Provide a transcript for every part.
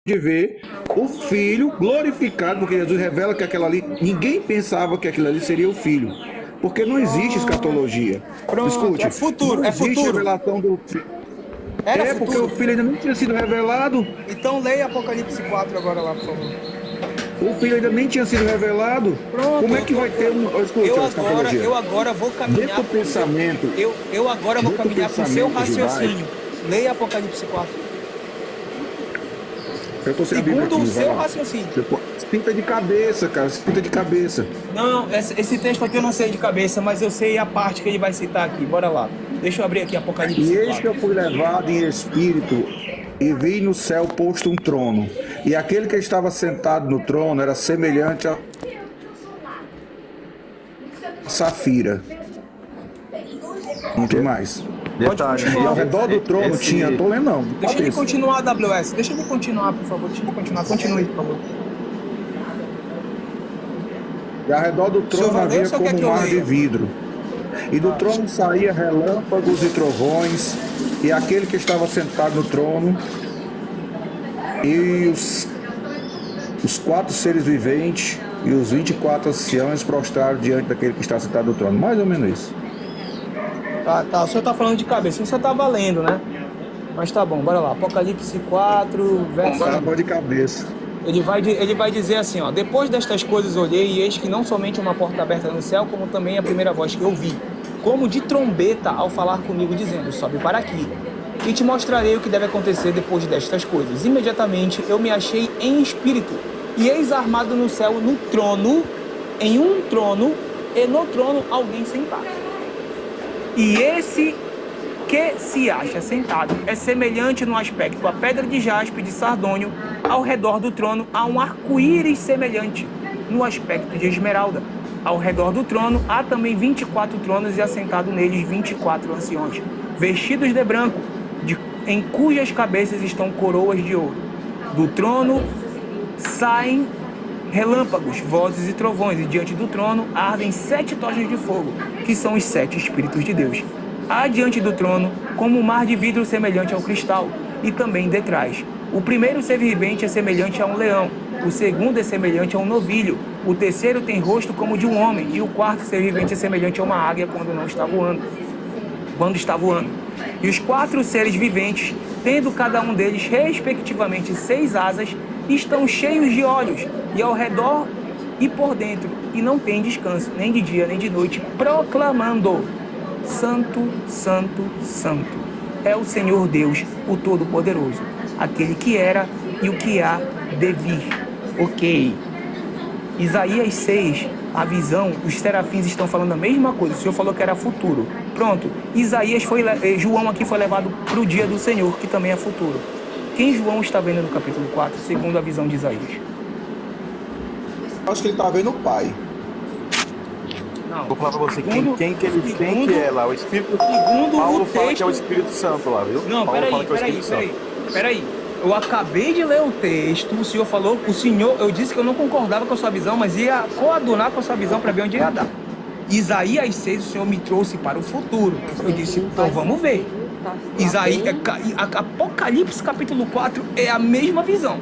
de ver o Filho glorificado, porque Jesus revela que aquela ali, ninguém pensava que aquilo ali seria o Filho, porque não existe escatologia. Pronto, é Escute, futuro, não é existe futuro. revelação do Filho. Era É porque o futuro. Filho ainda não tinha sido revelado, Então leia Apocalipse 4 agora lá, por favor. o Filho ainda nem tinha sido revelado. Pronto, Como é que vai ter um. Escute, a escatologia. eu agora vou Dentro caminhar do pro seu. pensamento, Eu agora vou dentro do caminhar pro seu pensamento judaico, raciocínio. Leia Apocalipse 4. eu tô sem a Bíblia Segundo aqui, o vai seu lá. raciocínio. Pinta de cabeça, cara, pinta de cabeça. Não, esse texto aqui eu não sei de cabeça, mas eu sei a parte que ele vai citar aqui. Bora lá. Deixa eu abrir aqui E Apocalipse eis que 4. eu fui levado em espírito e vi no céu posto um trono. E aquele que estava sentado no trono era semelhante a safira. Não tem mais. Pode Detalhe, E ao continuar. redor do trono tinha, tô lendo não, de Deixa ele cabeça. continuar, WS. Deixa ele continuar, por favor. Deixa ele continuar. Continue, por favor. E ao redor do O senhor trono vai ler ou havia o senhor quer como que um eu mar de leia? vidro. E do trono saía relâmpagos e trovões, e aquele que estava sentado no trono, e os quatro seres viventes e os 24 anciãos prostraram diante daquele que está sentado no trono. Mais ou menos isso. Tá. O senhor tá falando de cabeça. O senhor tá valendo, né? Mas tá bom, bora lá. Apocalipse 4, verso 1. Tava de cabeça. Ele vai dizer assim, ó: depois destas coisas olhei, e eis que não somente uma porta aberta no céu, como também a primeira voz que eu ouvi, como de trombeta ao falar comigo, dizendo: sobe para aqui, e te mostrarei o que deve acontecer depois destas coisas. Imediatamente eu me achei em espírito, e eis armado no céu, no trono, em um trono, e no trono alguém sentado. E esse que se acha sentado é semelhante no aspecto à pedra de jaspe de sardônio. Ao redor do trono há um arco-íris semelhante no aspecto de esmeralda. Ao redor do trono há também 24 tronos, e assentado neles 24 anciões, vestidos de branco, em cujas cabeças estão coroas de ouro. Do trono saem relâmpagos, vozes e trovões, e diante do trono ardem 7 tochas de fogo, que são os 7 Espíritos de Deus. Há diante do trono como um mar de vidro semelhante ao cristal, e também detrás. O primeiro ser vivente é semelhante a um leão, o segundo é semelhante a um novilho, o terceiro tem rosto como de um homem, e o quarto ser vivente é semelhante a uma águia quando está voando. E os 4 seres viventes, tendo cada um deles respectivamente 6 asas, estão cheios de olhos, e ao redor e por dentro, e não tem descanso, nem de dia nem de noite, proclamando: Santo, Santo, Santo é o Senhor Deus, o Todo-Poderoso, aquele que era e o que há de vir. Ok. Isaías 6, a visão, os serafins estão falando a mesma coisa. O Senhor falou que era futuro. Pronto. João aqui foi levado para o dia do Senhor, que também é futuro. Quem João está vendo no capítulo 4, segundo a visão de Isaías? Acho que ele tá vendo o pai. Não. Vou falar pra você quem que é lá, o Espírito. Segundo Paulo o fala que é o texto. Espírito Santo lá, viu? Não, Paulo fala que é o Espírito Santo. peraí. Eu acabei de ler o texto, o senhor falou, eu disse que eu não concordava com a sua visão, mas ia coadunar com a sua visão para ver onde ia dar. Isaías 6, o senhor me trouxe para o futuro. Eu disse, então vamos ver. Apocalipse capítulo 4 é a mesma visão.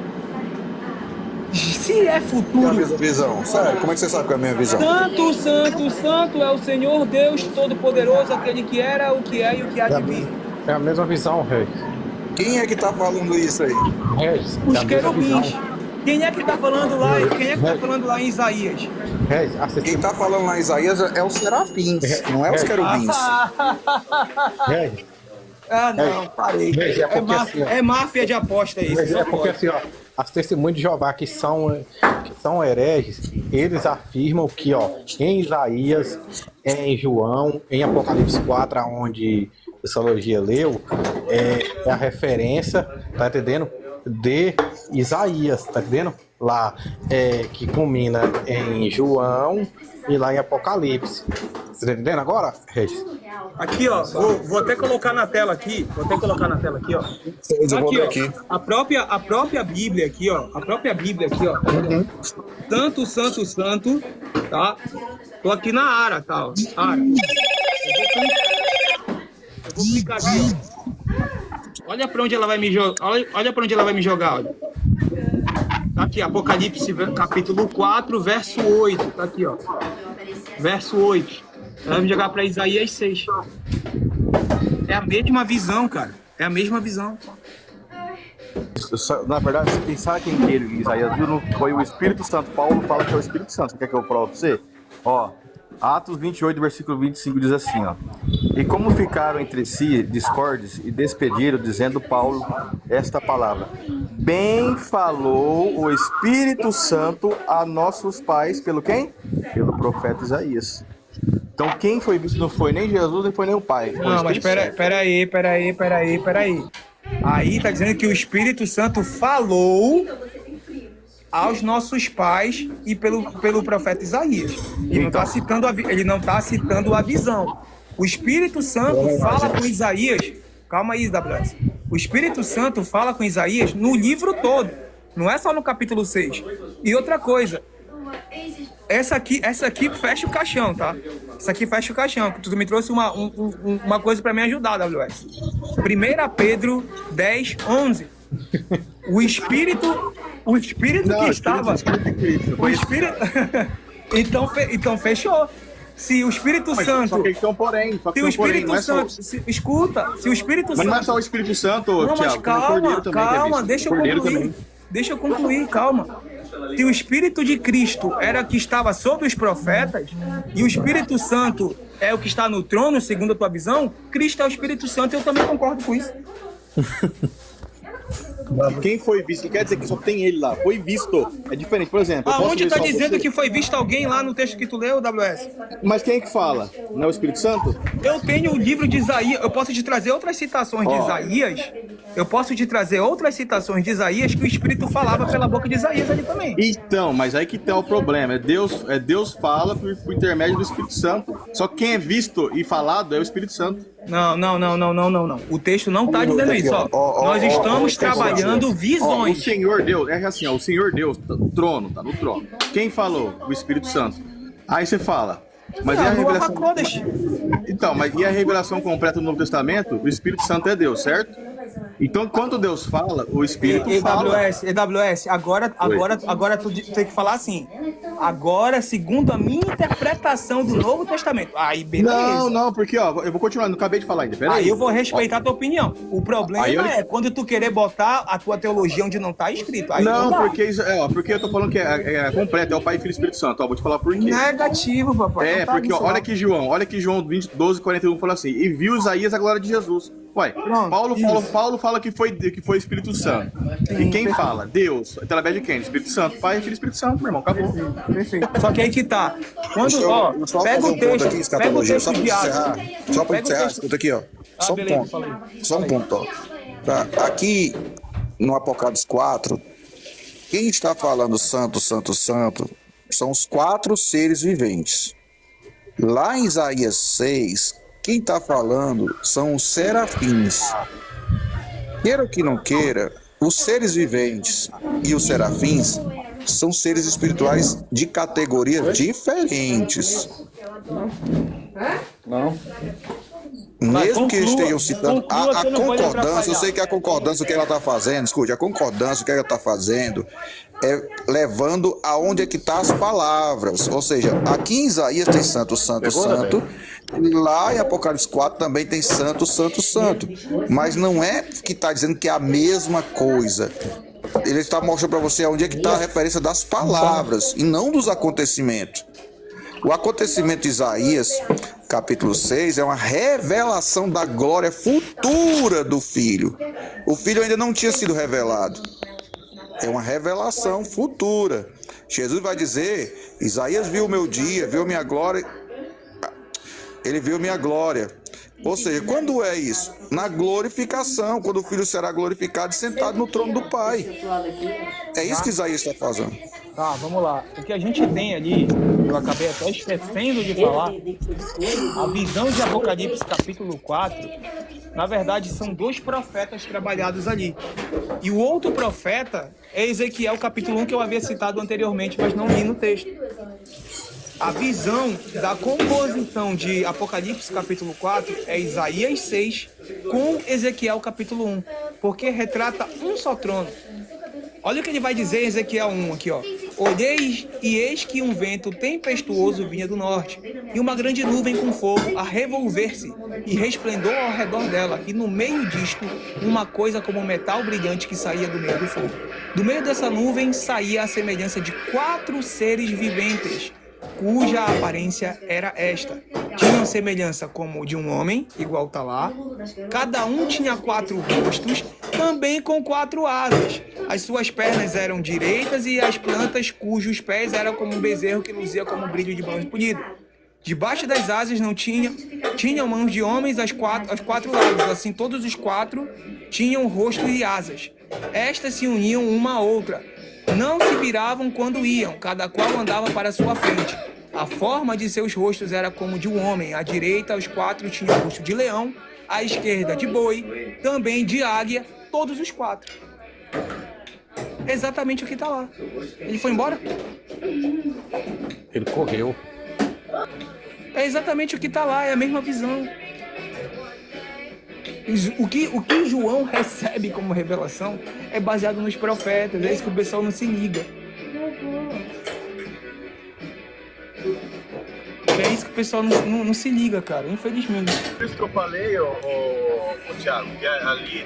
Se é Qual é a futuro, mesma visão? Sério, como é que você sabe que é a minha visão? Santo, Santo, Santo é o Senhor Deus Todo-Poderoso, aquele que era, o que é e o que há de vir. É a mesma visão, Rei. Quem é que tá falando isso aí? Reis, Os é a mesma visão. querubins. Quem é que tá falando lá? Quem é que tá falando lá em Isaías? Reis, Quem tá falando lá em Isaías é os serafins, não é os querubins. Reis, Ah, não, parei. Reis, é porque assim, ó, É máfia de aposta isso. Reis, só é porque pode. assim, ó, as testemunhas de Jeová que são hereges, eles afirmam que, ó, em Isaías, em João, em Apocalipse 4, onde a Sociologia leu, é a referência, tá entendendo? De Isaías, tá entendendo? Lá, que culmina em João e lá em Apocalipse. Você tá entendendo agora, Regis? Aqui, ó, vou até colocar na tela aqui. Ó. Eu vou Aqui, ver ó. aqui. A própria Bíblia aqui, ó. Santo, Santo, Santo, tá? Tô aqui na Ara, tá? Ó. Ara. Eu vou clicar aqui, ó. Olha pra onde ela vai me jogar. Olha pra onde ela vai me jogar, olha. Tá aqui, Apocalipse capítulo 4, verso 8. Tá aqui, ó. Verso 8. Vamos jogar para Isaías 6. É a mesma visão, cara. É a mesma visão. Na verdade, você pensar quem que ele, Isaías viu, não foi o Espírito Santo. Paulo fala que é o Espírito Santo. Você quer que eu prove pra você? Ó, Atos 28, versículo 25 diz assim, ó. E como ficaram entre si discordes e despediram, dizendo Paulo esta palavra. Bem falou o Espírito Santo a nossos pais, pelo quem? Pelo profeta Isaías. Então quem foi visto não foi nem Jesus, nem foi nem o Pai. Não, mas peraí. Aí tá dizendo que o Espírito Santo falou aos nossos pais e pelo profeta Isaías. Ele não tá citando a visão. O Espírito Santo fala com Isaías. Calma aí, WS. O Espírito Santo fala com Isaías no livro todo. Não é só no capítulo 6. E outra coisa. Essa aqui fecha o caixão, tá? Essa aqui fecha o caixão. Tu me trouxe uma coisa para me ajudar, WS. 1 Pedro 10, 11. O Espírito que estava... O Espírito... então fechou. Se o Espírito Santo... Só que tem um porém. Se o Espírito Santo... Escuta, se o Espírito Santo... Mas não é só o Espírito Santo, não, mas Thiago. calma, deixa eu concluir, calma. Se o Espírito de Cristo era o que estava sobre os profetas, e o Espírito Santo é o que está no trono, segundo a tua visão, Cristo é o Espírito Santo, eu também concordo com isso. Quem foi visto? Quer dizer que só tem ele lá. Foi visto. É diferente. Por exemplo... Aonde está dizendo que foi visto alguém lá no texto que tu leu, WS? Mas quem é que fala? Não é o Espírito Santo? Eu tenho o livro de Isaías. Eu posso te trazer outras citações de Isaías. Eu posso te trazer outras citações de Isaías que o Espírito falava pela boca de Isaías ali também. Então, mas aí que tá o problema. Deus fala por intermédio do Espírito Santo. Só que quem é visto e falado é o Espírito Santo. Não. O texto não está dizendo isso. Nós estamos trabalhando visões. O Senhor Deus, é assim, o Senhor Deus, tá no trono. Quem falou? O Espírito Santo. Aí você fala, mas e a revelação? Então, mas e a revelação completa do Novo Testamento? O Espírito Santo é Deus, certo? Então, quando Deus fala, o Espírito fala... EWS, agora tu tem que falar assim. Agora, segundo a minha interpretação do Novo Testamento. Aí, beleza. Não, porque, ó, eu vou continuar, não acabei de falar ainda, peraí. Aí eu vou respeitar a tua opinião. O problema é quando tu querer botar a tua teologia onde não tá escrito. Aí não, porque eu tô falando que é completo, é o Pai, Filho e Espírito Santo. Ó, vou te falar por quê. Negativo, papai. Porque, ó, olha aqui João 12, 41 fala assim, e viu Isaías a glória de Jesus. Ué, Paulo fala que foi Espírito Santo. E quem fala? Deus. Através de quem? Espírito Santo. Pai, Filho e Espírito Santo, meu irmão. Acabou. Perfeito. Só que aí que tá. Quando, pega o texto de Atos. Só para encerrar, escuta aqui, ó. Só um ponto, ó. Tá. Aqui no Apocalipse 4, quem está falando santo, santo, santo, são os 4 seres viventes. Lá em Isaías 6, quem está falando são os serafins. Queira ou que não queira, os seres viventes e os serafins são seres espirituais de categorias diferentes. Não. Mesmo que eles estejam citando a concordância, eu sei que a concordância, o que ela está fazendo, escute, a concordância, o que ela está fazendo é levando aonde é que está as palavras. Ou seja, aqui em Isaías tem santo, santo, santo. Lá em Apocalipse 4 também tem santo, santo, santo. Mas não é que está dizendo que é a mesma coisa. Ele está mostrando para você onde é que está a referência das palavras e não dos acontecimentos. O acontecimento de Isaías, capítulo 6, é uma revelação da glória futura do Filho. O Filho ainda não tinha sido revelado. É uma revelação futura. Jesus vai dizer, Isaías viu o meu dia, viu minha glória. Ele viu minha glória. Ou seja, quando é isso? Na glorificação, quando o Filho será glorificado e sentado no trono do Pai. É isso que Isaías está fazendo. Tá, vamos lá. O que a gente tem ali, eu acabei até esquecendo de falar, a visão de Apocalipse capítulo 4, na verdade são 2 profetas trabalhados ali. E o outro profeta é Ezequiel capítulo 1, que eu havia citado anteriormente, mas não li no texto. A visão da composição de Apocalipse capítulo 4 é Isaías 6 com Ezequiel capítulo 1, porque retrata um só trono. Olha o que ele vai dizer em Ezequiel 1 aqui, ó. Olhei e eis que um vento tempestuoso vinha do norte, e uma grande nuvem com fogo a revolver-se, e resplendor ao redor dela, e no meio disto, uma coisa como metal brilhante que saía do meio do fogo. Do meio dessa nuvem saía a semelhança de 4 seres viventes, cuja aparência era esta. Tinham semelhança como de um homem, igual tá lá. Cada um tinha 4 rostos, também com 4 asas. As suas pernas eram direitas e as plantas cujos pés eram como um bezerro que luzia como brilho de bronze polido. Debaixo das asas não tinham mãos de homens aos quatro lados, assim todos os 4 tinham rosto e asas. Estas se uniam uma à outra. Não se viravam quando iam, cada qual andava para sua frente. A forma de seus rostos era como de um homem. À direita, os 4 tinham o rosto de leão, à esquerda de boi, também de águia, todos os 4. Exatamente o que está lá. Ele foi embora? Ele correu. É exatamente o que está lá, é a mesma visão. O que João recebe como revelação é baseado nos profetas, é isso que o pessoal não se liga. É isso que o pessoal não se liga, cara, infelizmente. Por isso que eu falei, ô Thiago, que ali,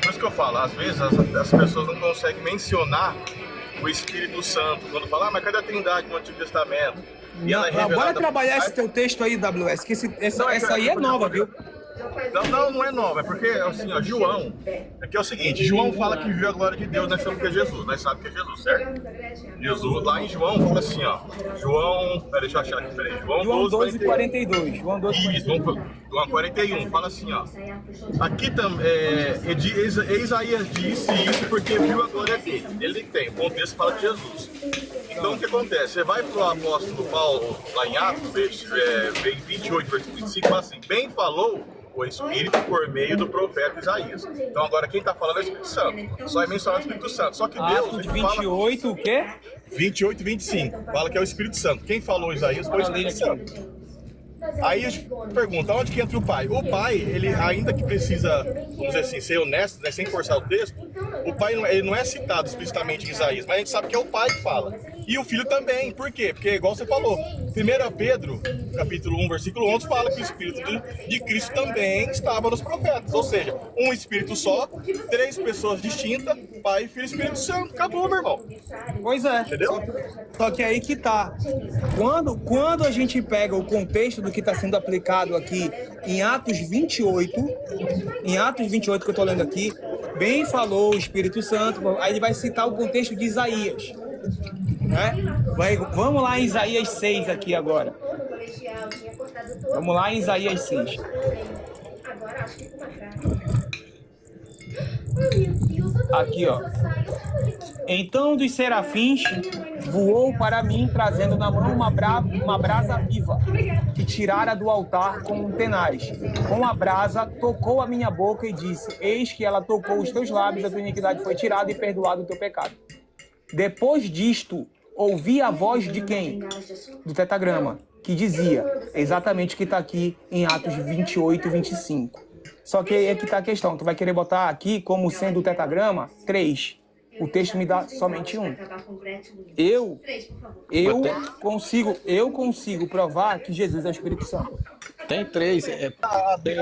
por isso que eu falo, às vezes as pessoas não conseguem mencionar o Espírito Santo, quando falam, mas cadê a Trindade no Antigo Testamento? E ela é revelada... Bora trabalhar esse teu texto aí, WS, que essa aí é nova, viu? Não é nova, é porque, assim, ó, João, é o seguinte, João fala que viu a glória de Deus, nós sabemos que é Jesus, nós sabemos que é Jesus, certo? Jesus, lá em João, fala assim, ó, deixa eu achar aqui, João 12, 42, João 12, 42. João 41, fala assim, ó, aqui também, Isaías disse isso porque viu a glória dele, ele tem, o contexto fala de Jesus. Então, o que acontece? Você vai para o apóstolo Paulo, lá em Atos, 28, versículo 25, fala assim, bem falou o Espírito por meio do profeta Isaías. Então, agora quem está falando é o Espírito Santo. Só é mencionado o Espírito Santo. Só que Deus... Atos 28, fala... o quê? 28 e 25. Fala que é o Espírito Santo. Quem falou Isaías foi o Espírito Santo. Aí a gente pergunta, onde que entra o pai? O pai, ele ainda que precisa, vamos dizer assim, ser honesto, né, sem forçar o texto, o pai ele não é citado explicitamente em Isaías, mas a gente sabe que é o pai que fala. E o filho também. Por quê? Porque, igual você falou, 1 Pedro, capítulo 1, versículo 11, fala que o Espírito de Cristo também estava nos profetas. Ou seja, um Espírito só, 3 pessoas distintas, Pai, Filho e Espírito Santo. Acabou, meu irmão. Pois é. Entendeu? Só que aí que tá. Quando a gente pega o contexto do que está sendo aplicado aqui em Atos 28, que eu tô lendo aqui, bem falou o Espírito Santo, aí ele vai citar o contexto de Isaías. Né? Vamos lá em Isaías 6 aqui agora. Vamos lá em Isaías 6. Aqui, ó. Então dos serafins voou para mim, trazendo na mão uma brasa viva, que tirara do altar com um tenaz. Com a brasa, tocou a minha boca e disse, eis que ela tocou os teus lábios, a tua iniquidade foi tirada e perdoado o teu pecado. Depois disto, ouvi a voz de quem? Do tetagrama, que dizia exatamente o que está aqui em Atos 28 e 25. Só que aí é que está a questão, tu vai querer botar aqui como sendo o tetagrama 3. O texto me dá somente 1. Eu consigo provar que Jesus é o Espírito Santo. Tem 3.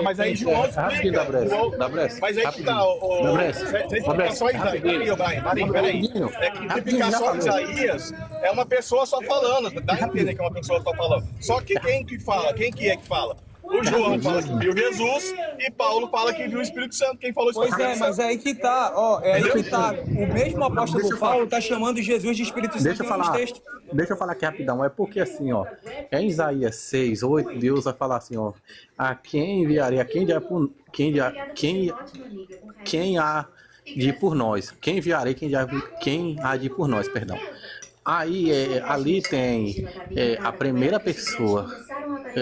Mas aí João explica. Mas aí que tá, só Isaías. Peraí. É que explicar só Isaías é uma pessoa só falando. Dá a entender que é uma pessoa só falando. Só que quem que fala? Quem que é que fala? O João fala que viu Jesus e Paulo fala que viu o Espírito Santo. Quem falou Espírito Santo? Pois é, mas é aí que tá, ó. É aí que tá. O mesmo apóstolo Paulo tá chamando Jesus de Espírito Santo nos textos. Deixa eu falar aqui rapidão. É porque assim, ó. Em Isaías 6, 8, Deus vai falar assim, ó. A quem enviaria? Quem há de ir por nós? Quem enviarei? Quem há de ir por nós, perdão. Aí, ali tem a primeira pessoa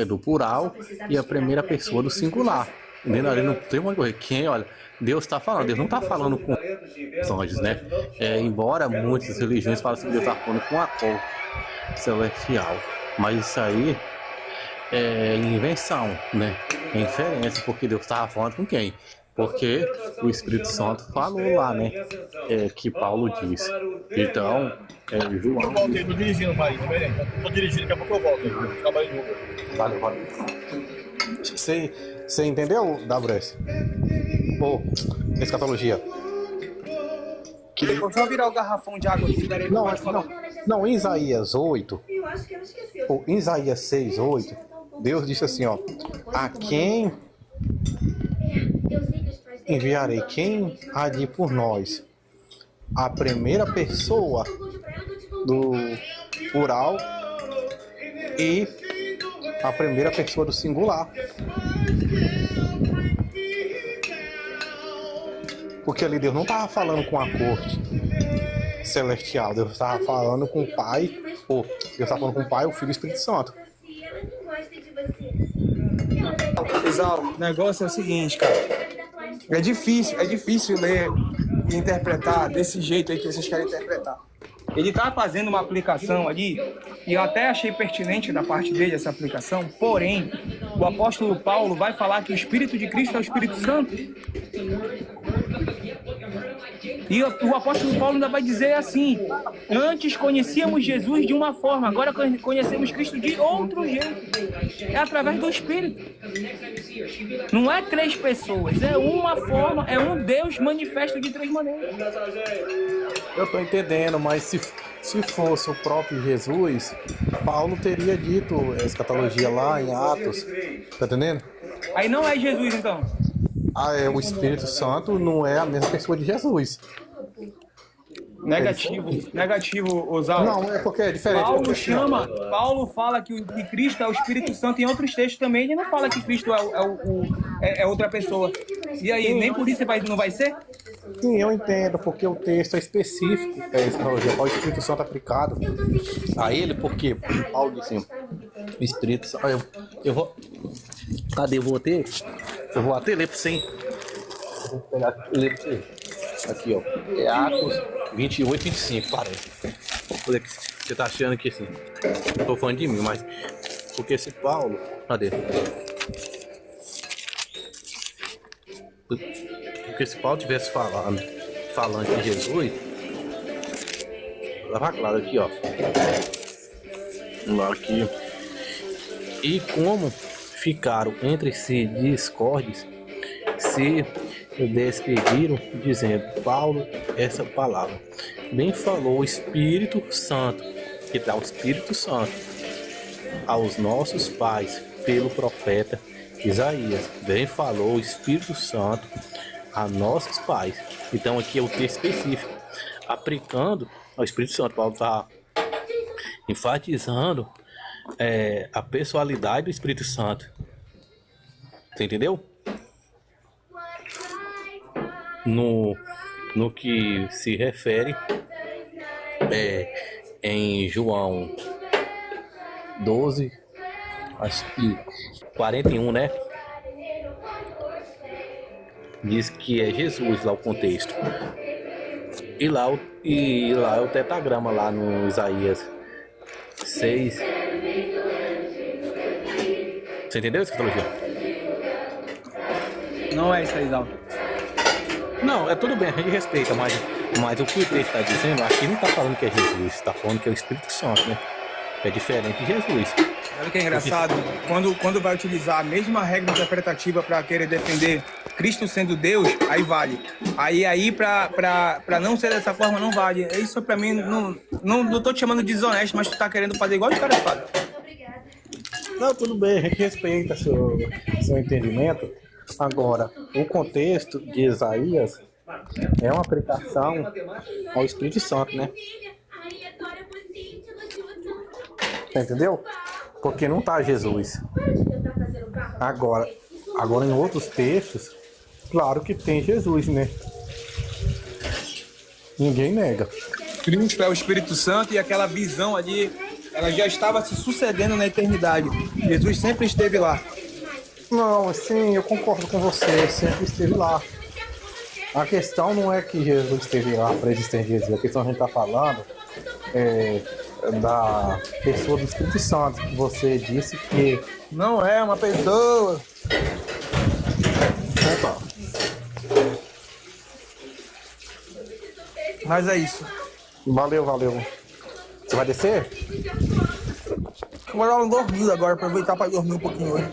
do plural e a primeira pessoa do singular. Entendeu? Ali não tem uma coisa. Quem, olha, Deus está falando. Deus não está falando com os anjos, né? Embora muitas religiões falem que Deus está falando com a cor celestial. Mas isso aí é invenção, né? É inferência, porque Deus estava falando com quem? Porque o Espírito Santo falou lá, né? Que Paulo disse. Então, João. Eu voltei, tô dirigindo, pai. Tô dirigindo, daqui a pouco eu volto. Trabalho de Uber. Vale. Você entendeu, WS? Escatologia. Vou só virar o garrafão de água aqui, darei mais falar. Não, em Isaías 8, ou em Isaías 6, 8, Deus disse assim, ó, a quem enviarei? Quem há de ir por nós? A primeira pessoa do plural e a primeira pessoa do singular. Porque ali Deus não estava falando com a corte celestial, Deus estava falando com o Pai, Deus estava falando com o Pai, o Filho e o Espírito Santo. Exal, o negócio é o seguinte, cara. É difícil ler e interpretar desse jeito aí que vocês querem interpretar. Ele está fazendo uma aplicação ali, e eu até achei pertinente da parte dele essa aplicação, porém, o apóstolo Paulo vai falar que o Espírito de Cristo é o Espírito Santo. E o apóstolo Paulo ainda vai dizer assim: antes conhecíamos Jesus de uma forma, agora conhecemos Cristo de outro jeito. É através do Espírito. Não é três pessoas, é uma forma, é um Deus manifesto de três maneiras. Eu tô entendendo, mas se fosse o próprio Jesus, Paulo teria dito a escatologia lá em Atos, tá entendendo? Aí não é Jesus, então. O Espírito Santo não é a mesma pessoa de Jesus. Negativo, Osal. Não, é porque é diferente. Paulo fala que Cristo é o Espírito Santo em outros textos também. Ele não fala que Cristo é outra pessoa. E aí, nem por isso não vai ser? Sim, eu entendo, porque o texto é específico, o Espírito Santo aplicado a ele, porque Paulo disse, o Espírito Santo, eu vou, cadê, eu vou até ler para você, vou pegar, ler para você, aqui ó, é Atos 28, 25, parece, você tá achando que assim, não tô falando de mim, mas, porque esse Paulo, cadê? Porque se Paulo tivesse falando de Jesus, estava claro aqui, ó. Aqui. E como ficaram entre si discordes, se despediram, dizendo: Paulo, essa palavra. Bem falou o Espírito Santo, que dá o Espírito Santo aos nossos pais, pelo profeta Isaías. Bem falou o Espírito Santo a nossos pais. Então aqui é o texto específico, aplicando ao Espírito Santo. Paulo está enfatizando a pessoalidade do Espírito Santo. Você entendeu? No que se refere em João 12, acho que 41, né? Diz que é Jesus lá o contexto. E lá é o tetragrama lá no Isaías 6. Você entendeu essa escatologia? Não é isso aí, Zal. Não, é tudo bem, a gente respeita, mas o que o texto está dizendo, aqui não está falando que é Jesus, está falando que é o Espírito Santo, né? É diferente de Jesus. Olha que é engraçado, quando vai utilizar a mesma regra interpretativa para querer defender Cristo sendo Deus, aí vale. Aí pra não ser dessa forma, não vale. Isso pra mim, não tô te chamando de desonesto, mas tu tá querendo fazer igual os caras fazem. Não, tudo bem, a gente respeita seu entendimento. Agora, o contexto de Isaías é uma aplicação ao Espírito Santo, né? Entendeu? Porque não tá Jesus. Agora em outros textos, claro que tem Jesus, né? Ninguém nega. Cristo é o Espírito Santo e aquela visão ali, ela já estava se sucedendo na eternidade. Jesus sempre esteve lá. Não, sim, eu concordo com você, sempre esteve lá. A questão não é que Jesus esteve lá para existir Jesus, a questão que a gente está falando é da pessoa do Espírito Santo, que você disse que não é uma pessoa. Opa. Mas é isso. Valeu, valeu. Você vai descer? Vou dar uma dormida agora, aproveitar pra dormir um pouquinho hoje.